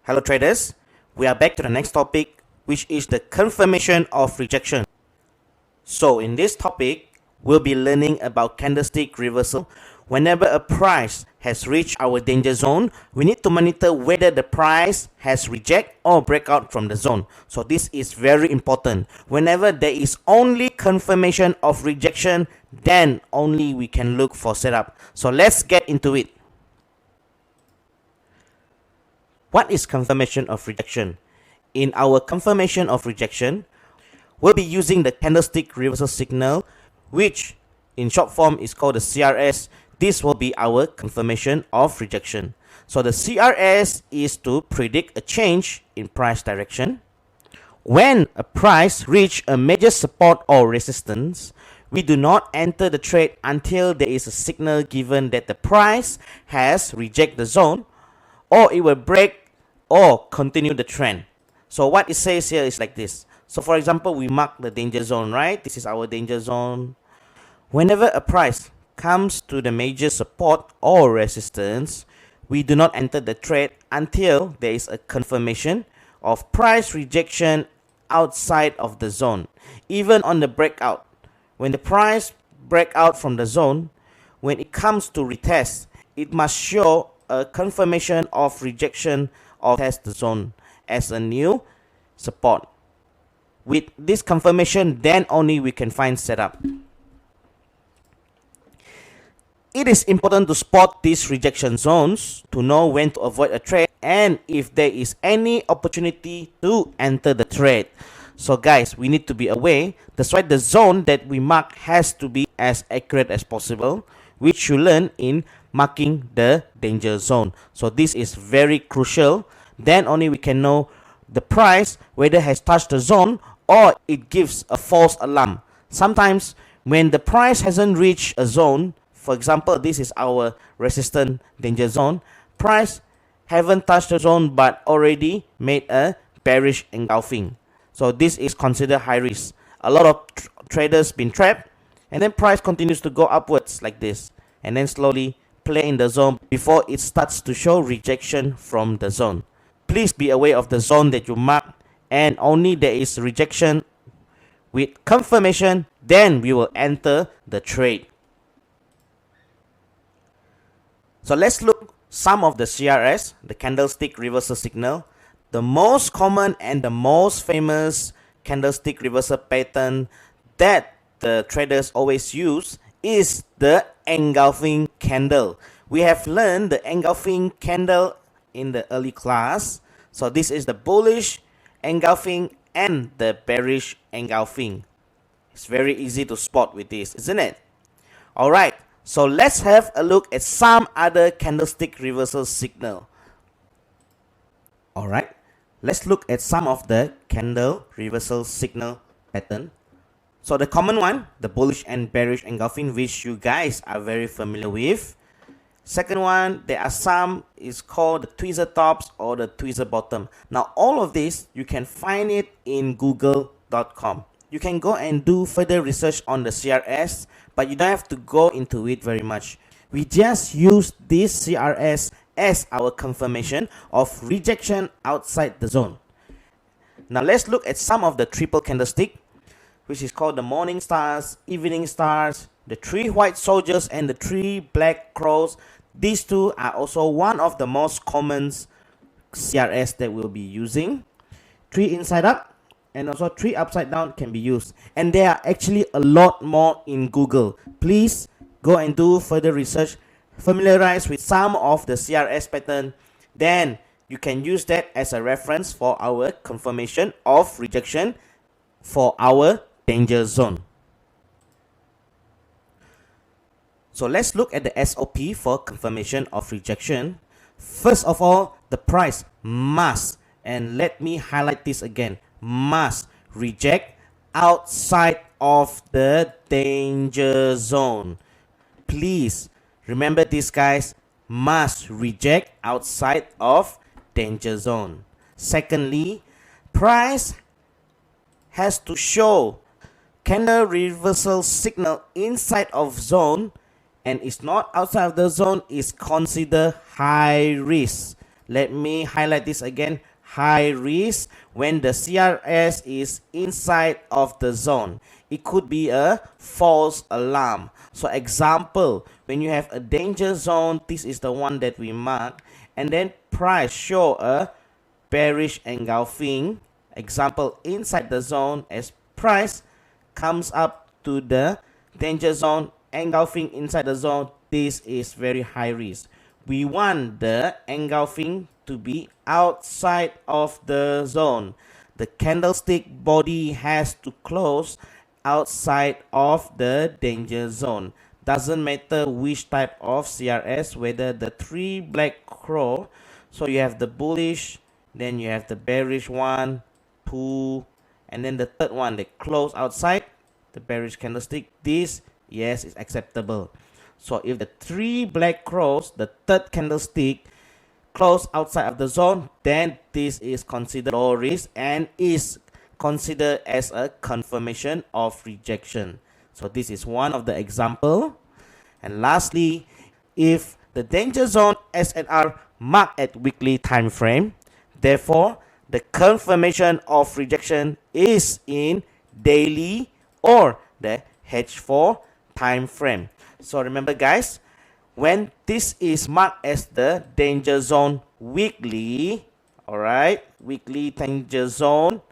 Hello traders, we are back to the next topic, which is the confirmation of rejection. So in this topic, we'll be learning about candlestick reversal. Whenever a price has reached our danger zone, we need to monitor whether the price has reject or break out from the zone. So this is very important. Whenever there is only confirmation of rejection, then only we can look for setup. So let's get into it. What is confirmation of rejection? In our confirmation of rejection, we'll be using the candlestick reversal signal, which in short form is called the CRS. This will be our confirmation of rejection. So the CRS is to predict a change in price direction. When a price reaches a major support or resistance, we do not enter the trade until there is a signal given that the price has rejected the zone, or it will break or continue the trend. So what it says here is like this. So for example, we mark the danger zone, right? This is our danger zone. Whenever a price comes to the major support or resistance, we do not enter the trade until there is a confirmation of price rejection outside of the zone. Even on the breakout, when the price break out from the zone, when it comes to retest, it must show a confirmation of rejection or test the zone as a new support. With this confirmation, then only we can find setup. It is important to spot these rejection zones to know when to avoid a trade and if there is any opportunity to enter the trade. So guys, we need to be aware. That's why the zone that we mark has to be as accurate as possible, which you learn in marking the danger zone. So this is very crucial. Then only we can know the price whether has touched the zone or it gives a false alarm. Sometimes when the price hasn't reached a zone, for example, this is our resistance danger zone, price haven't touched the zone but already made a bearish engulfing. So this is considered high risk. A lot of traders been trapped, and then price continues to go upwards like this, and then slowly play in the zone before it starts to show rejection from the zone. Please be aware of the zone that you mark, and only there is rejection with confirmation, then we will enter the trade. So let's look some of the CRS, the candlestick reversal signal. The most common and the most famous candlestick reversal pattern that the traders always use is the engulfing candle. We have learned the engulfing candle in the early class. So this is the bullish engulfing and the bearish engulfing. It's very easy to spot with this, isn't it? Alright, so let's have a look at some other candlestick reversal signal. Alright, let's look at some of the candle reversal signal pattern. So the common one, the bullish and bearish engulfing, which you guys are very familiar with. Second one, there are some, is called the tweezer tops or the tweezer bottom. Now all of this, you can find it in google.com. You can go and do further research on the CRS, but you don't have to go into it very much. We just use this CRS as our confirmation of rejection outside the zone. Now let's look at some of the triple candlestick, which is called the morning stars, evening stars, the 3 white soldiers and the 3 black crows. These two are also one of the most common CRS that we'll be using. 3 inside up and also 3 upside down can be used. And there are actually a lot more in Google. Please go and do further research, familiarize with some of the CRS pattern. Then you can use that as a reference for our confirmation of rejection for our danger zone. So let's look at the SOP for confirmation of rejection. First of all, the price must, and let me highlight this again, must reject outside of the danger zone. Please remember this, guys, must reject outside of danger zone. Secondly, price has to show candle reversal signal inside of zone and is not outside of the zone is considered high risk. Let me highlight this again. High risk when the CRS is inside of the zone. It could be a false alarm. So example, when you have a danger zone, this is the one that we mark, and then price show a bearish engulfing. Example, inside the zone, as price comes up to the danger zone, engulfing inside the zone, this is very high risk. We want the engulfing to be outside of the zone. The candlestick body has to close outside of the danger zone. Doesn't matter which type of CRS, whether the three black crow, so you have the bullish, then you have the bearish one, two, and then the third one, they close outside the bearish candlestick. This, yes, is acceptable. So if the three black crows, the third candlestick, close outside of the zone, then this is considered low risk and is considered as a confirmation of rejection. So this is one of the example. And lastly, if the danger zone SNR marked at weekly time frame, therefore the confirmation of rejection is in daily or the H4 time frame. So remember guys, when this is marked as the danger zone weekly, alright, weekly danger zone,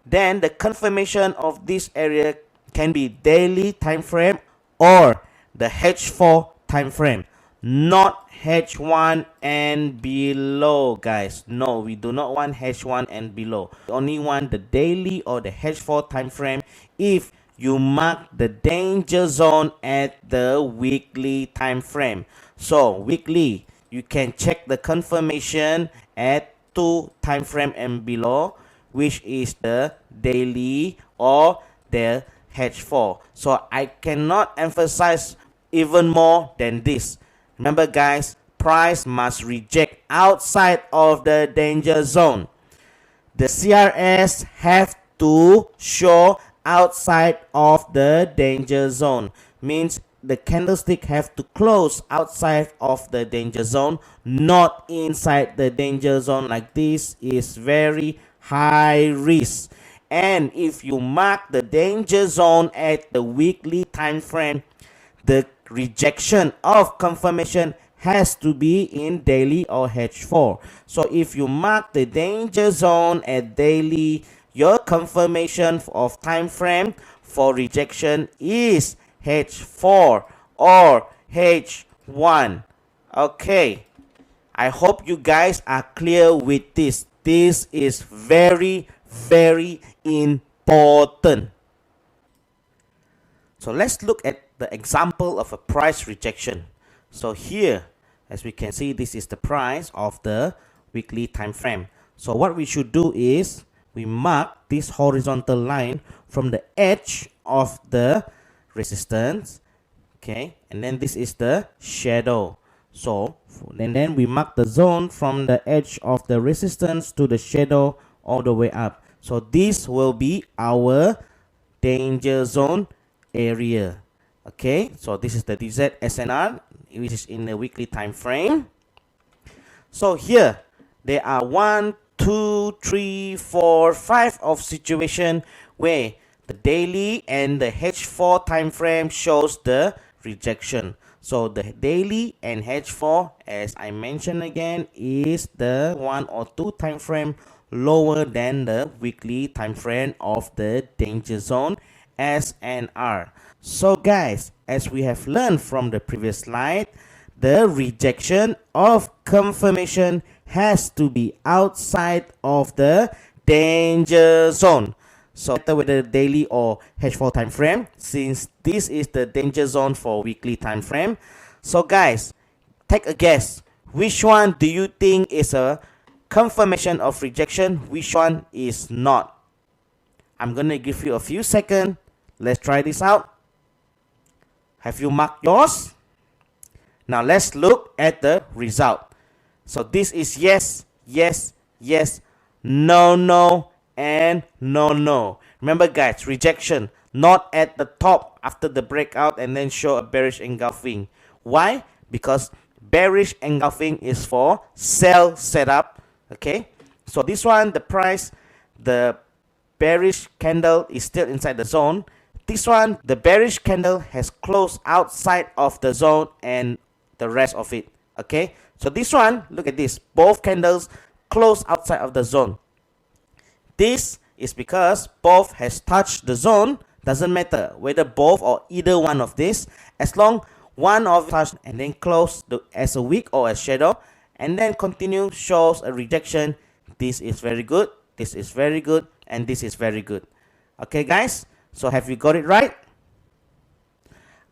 then the confirmation of this area can be daily time frame or the H4 time frame, not H1 and below guys. No, we do not want H1 and below. We only want the daily or the H4 time frame if you mark the danger zone at the weekly time frame. So weekly, you can check the confirmation at 2 time frame and below, which is the daily or the H4. So I cannot emphasize even more than this. Remember guys, price must reject outside of the danger zone. The CRS have to show outside of the danger zone. Means the candlestick have to close outside of the danger zone, not inside the danger zone. Like this is very high risk. And if you mark the danger zone at the weekly time frame, the rejection of confirmation has to be in daily or H4. So if you mark the danger zone at daily, your confirmation of time frame for rejection is H4 or H1. Okay, I hope you guys are clear with this. This is very, very important. So let's look at the example of a price rejection. So here, as we can see, this is the price of the weekly time frame. So what we should do is we mark this horizontal line from the edge of the resistance, okay, and then this is the shadow. So and then we mark the zone from the edge of the resistance to the shadow all the way up. So this will be our danger zone area. Okay, so this is the DZ SNR, which is in the weekly time frame. So here there are 1, 2, 3, 4, 5 of situation where the daily and the H4 time frame shows the rejection. So the daily and H4, as I mentioned again, is the 1 or 2 time frame lower than the weekly time frame of the danger zone SNR. So guys, as we have learned from the previous slide, the rejection of confirmation has to be outside of the danger zone. So whether daily or H4 time frame, since this is the danger zone for weekly time frame. So guys, take a guess. Which one do you think is a confirmation of rejection? Which one is not? I'm gonna give you a few seconds. Let's try this out. Have you marked yours? Now let's look at the result. So this is yes, yes, yes, no, no, and no, no. Remember guys, rejection not at the top after the breakout and then show a bearish engulfing. Why? Because bearish engulfing is for sell setup. Okay, so this one, the price, the bearish candle is still inside the zone. This one, the bearish candle has closed outside of the zone and the rest of it. Okay, so this one, look at this, both candles close outside of the zone. This is because both has touched the zone. Doesn't matter whether both or either one of this, as long one of touched and then close as a wick or a shadow and then continue shows a rejection. This is very good, this is very good, and this is very good. Okay guys, so have you got it right?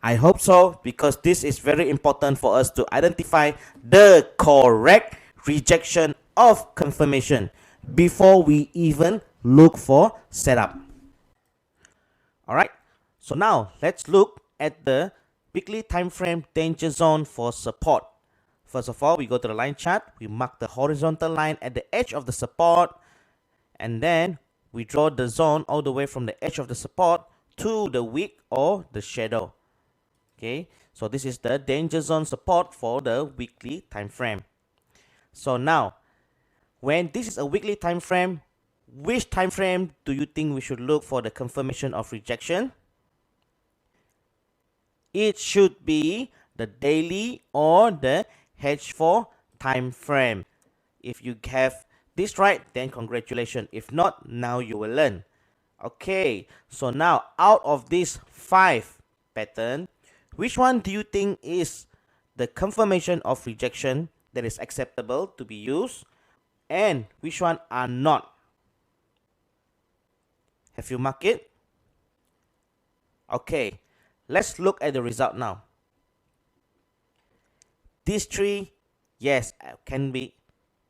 I hope so, because this is very important for us to identify the correct rejection of confirmation before we even look for setup. Alright, so now let's look at the weekly time frame danger zone for support. First of all, we go to the line chart, we mark the horizontal line at the edge of the support, and then we draw the zone all the way from the edge of the support to the wick or the shadow. Okay, so this is the danger zone support for the weekly time frame. So now, when this is a weekly time frame, which time frame do you think we should look for the confirmation of rejection? It should be the daily or the H4 time frame. If you have this right, then congratulations. If not, now you will learn. Okay, so now out of these 5 patterns, which one do you think is the confirmation of rejection that is acceptable to be used, and which one are not? Have you marked it? Okay, let's look at the result now. These 3, yes, can be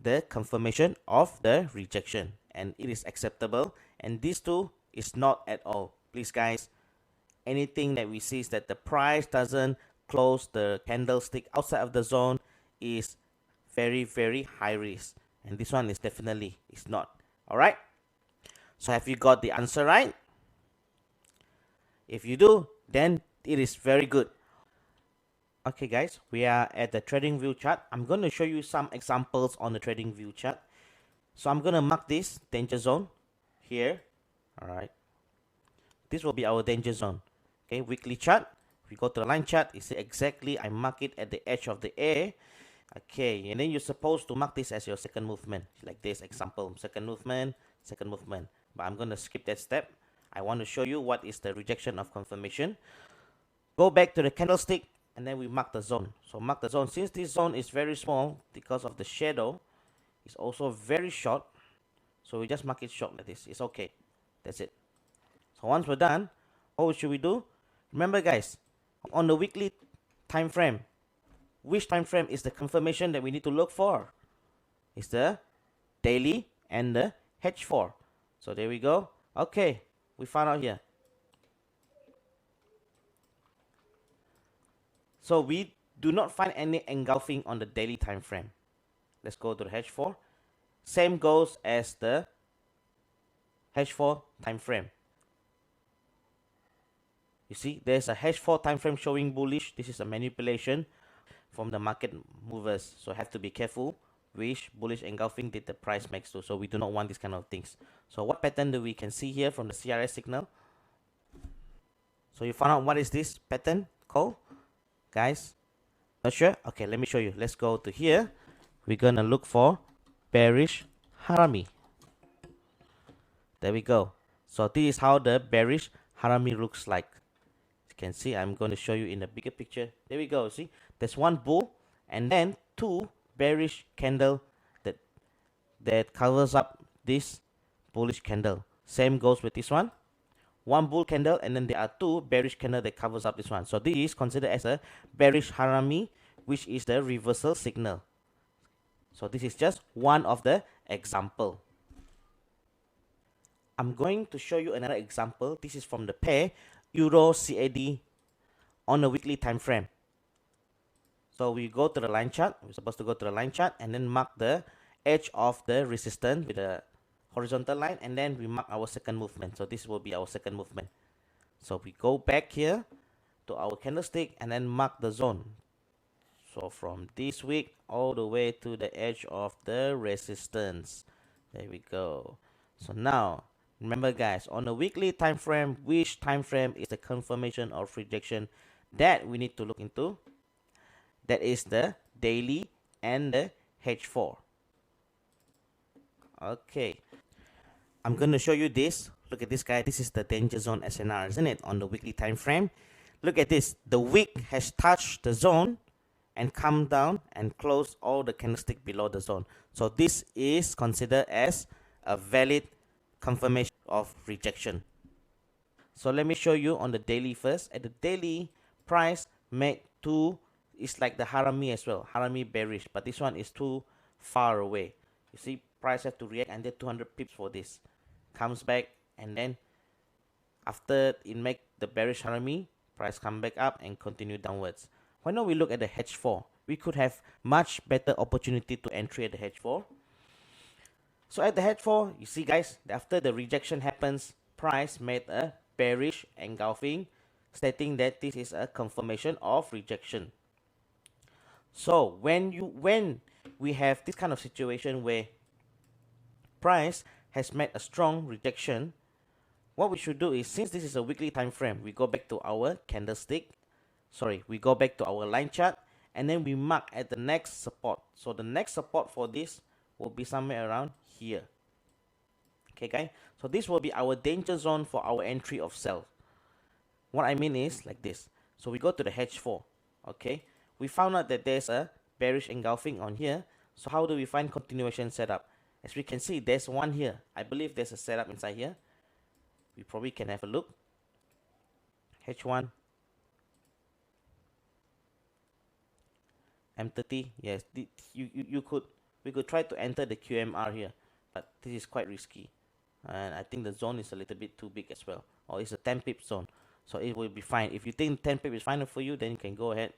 the confirmation of the rejection, and it is acceptable, and these 2 is not at all. Please guys, anything that we see is that the price doesn't close the candlestick outside of the zone is very, very high risk, and this one is definitely is not. All right, so have you got the answer right? If you do, then it is very good. Okay guys, we are at the trading view chart. I'm going to show you some examples on the trading view chart. So I'm going to mark this danger zone here. All right, this will be our danger zone. Okay, weekly chart, we go to the line chart, you see exactly I mark it at the edge of the A. Okay, and then you're supposed to mark this as your second movement, like this example, second movement, but I'm going to skip that step. I want to show you what is the rejection of confirmation. Go back to the candlestick, and then we mark the zone. So mark the zone. Since this zone is very small because of the shadow, it's also very short, so we just mark it short like this. It's okay, that's it. So once we're done, what should we do? Remember guys, on the weekly time frame, which time frame is the confirmation that we need to look for? It's the daily and the H4. So there we go. Okay, we found out here. So we do not find any engulfing on the daily time frame. Let's go to the H4. Same goes as the H4 time frame. You see, there's a H4 time frame showing bullish. This is a manipulation from the market movers, so have to be careful which bullish engulfing did the price makes to. So we do not want these kind of things. So what pattern do we can see here from the CRS signal? So you found out what is this pattern called, guys? Not sure? Okay, let me show you. Let's go to here. We're gonna look for bearish harami. There we go. So this is how the bearish harami looks like. You can see, I'm going to show you in the bigger picture. There we go. See, there's one bull and then 2 bearish candle that covers up this bullish candle. Same goes with this one. One bull candle and then there are 2 bearish candle that covers up this one. So this is considered as a bearish harami, which is the reversal signal. So this is just one of the example. I'm going to show you another example. This is from the pair Euro CAD on a weekly time frame. So we go to the line chart. We're supposed to go to the line chart and then mark the edge of the resistance with a horizontal line, and then we mark our second movement. So this will be our second movement. So we go back here to our candlestick and then mark the zone. So from this wick all the way to the edge of the resistance. There we go. So now, remember guys, on the weekly time frame, which time frame is the confirmation of rejection that we need to look into? That is the daily and the H4. Okay. I'm going to show you this. Look at this guy. This is the danger zone SNR, isn't it? On the weekly time frame. Look at this. The wick has touched the zone and come down and close all the candlestick below the zone. So this is considered as a valid confirmation of rejection. So let me show you on the daily first. At the daily, price made two. It's like the Harami as well. Harami bearish, but this one is too far away. You see, price have to react under 200 pips for this. Comes back, and then after it make the bearish Harami, price come back up and continue downwards. Why not we look at the H4? We could have much better opportunity to entry at the H4. So at the H4, you see guys, after the rejection happens, price made a bearish engulfing, stating that this is a confirmation of rejection. So when we have this kind of situation where price has made a strong rejection, what we should do is, since this is a weekly time frame, we go back to our candlestick. Sorry, we go back to our line chart, and then we mark at the next support. So the next support for this will be somewhere around here. Okay guys, so this will be our danger zone for our entry of sell. What I mean is like this. So we go to the H4. Okay, we found out that there's a bearish engulfing on here. So how do we find continuation setup? As we can see, there's one here. I believe there's a setup inside here. We probably can have a look. H1, M30. Yes, we could try to enter the QMR here, but this is quite risky, and I think the zone is a little bit too big as well. Or it's a 10 pip zone, so it will be fine. If you think 10 pip is fine for you, then you can go ahead.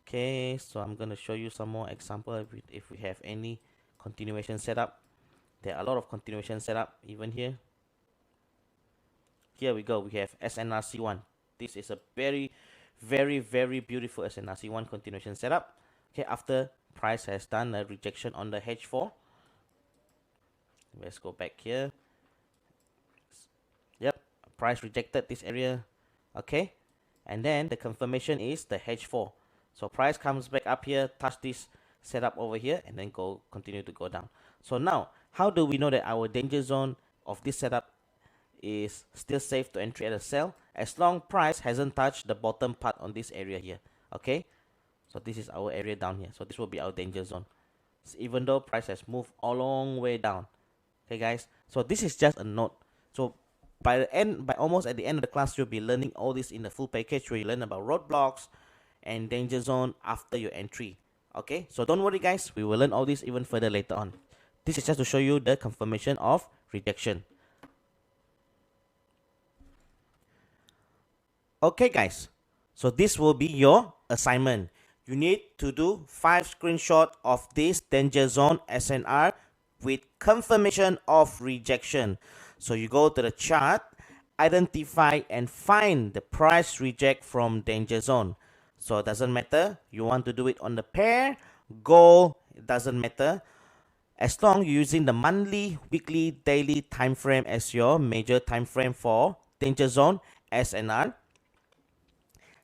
Okay, so I'm gonna show you some more example if we have any continuation setup. There are a lot of continuation setup even here. Here we go. We have SNRC1. This is a very, very, very beautiful SNRC1 continuation setup. Okay, after price has done a rejection on the H4. Let's go back here. Yep, price rejected this area. Okay, and then the confirmation is the H4. So price comes back up here, touch this setup over here, and then continue to go down. So now, how do we know that our danger zone of this setup is still safe to entry at a sell? As long price hasn't touched the bottom part on this area here. Okay, so this is our area down here. So this will be our danger zone, so even though price has moved a long way down. Okay guys, so this is just a note. So by almost at the end of the class, you'll be learning all this in the full package, where you learn about roadblocks and danger zone after your entry. Okay, so don't worry guys, we will learn all this even further later on. This is just to show you the confirmation of rejection. Okay guys, so this will be your assignment. You need to do 5 screenshots of this danger zone SNR with confirmation of rejection. So you go to the chart, identify and find the price reject from danger zone. So it doesn't matter, you want to do it on the pair, gold, it doesn't matter. As long you're using the monthly, weekly, daily time frame as your major time frame for danger zone SNR.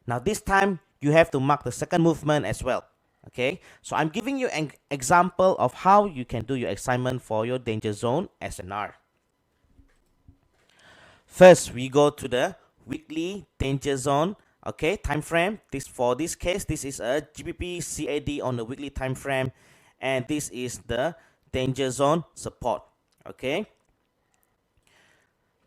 Now this time you have to mark the second movement as well. Okay, so I'm giving you an example of how you can do your assignment for your danger zone SNR. First, we go to the weekly danger zone. Okay, time frame. For this case, this is a GBP CAD on the weekly time frame, and this is the danger zone support. Okay.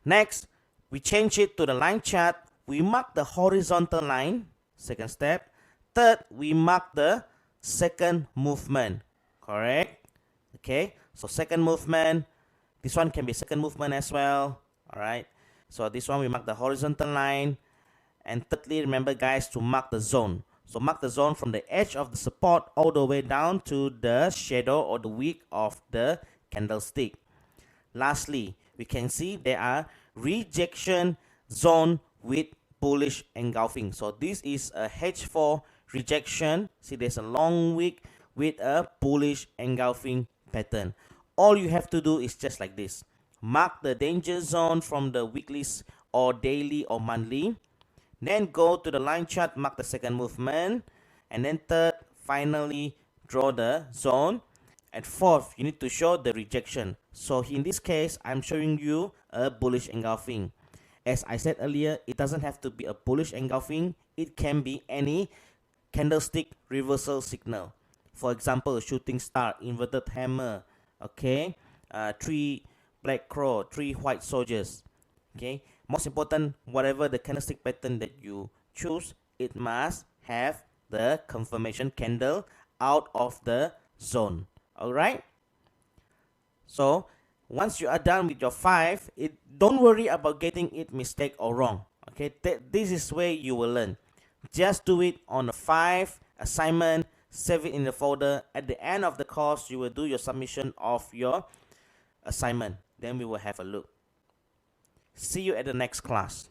Next, we change it to the line chart. We mark the horizontal line. Second step. Third, we mark the second movement. Correct. Okay. So second movement. This one can be second movement as well. All right. So this one we mark the horizontal line. And thirdly, remember guys, to mark the zone. So mark the zone from the edge of the support all the way down to the shadow or the wick of the candlestick. Lastly, we can see there are rejection zone with bullish engulfing. So this is a H4 rejection. See, there's a long wick with a bullish engulfing pattern. All you have to do is just like this. Mark the danger zone from the weekly or daily or monthly. Then go to the line chart, mark the second movement. And then third, finally draw the zone. And fourth, you need to show the rejection. So in this case, I'm showing you a bullish engulfing. As I said earlier, it doesn't have to be a bullish engulfing. It can be any candlestick reversal signal. For example, shooting star, inverted hammer, okay, 3 black crow, 3 white soldiers. Okay, most important, whatever the candlestick pattern that you choose, it must have the confirmation candle out of the zone. Alright, so once you are done with your 5, don't worry about getting it mistake or wrong. Okay, this is where you will learn. Just do it on a 5 assignment, save it in the folder. At the end of the course, you will do your submission of your assignment. Then we will have a look. See you at the next class.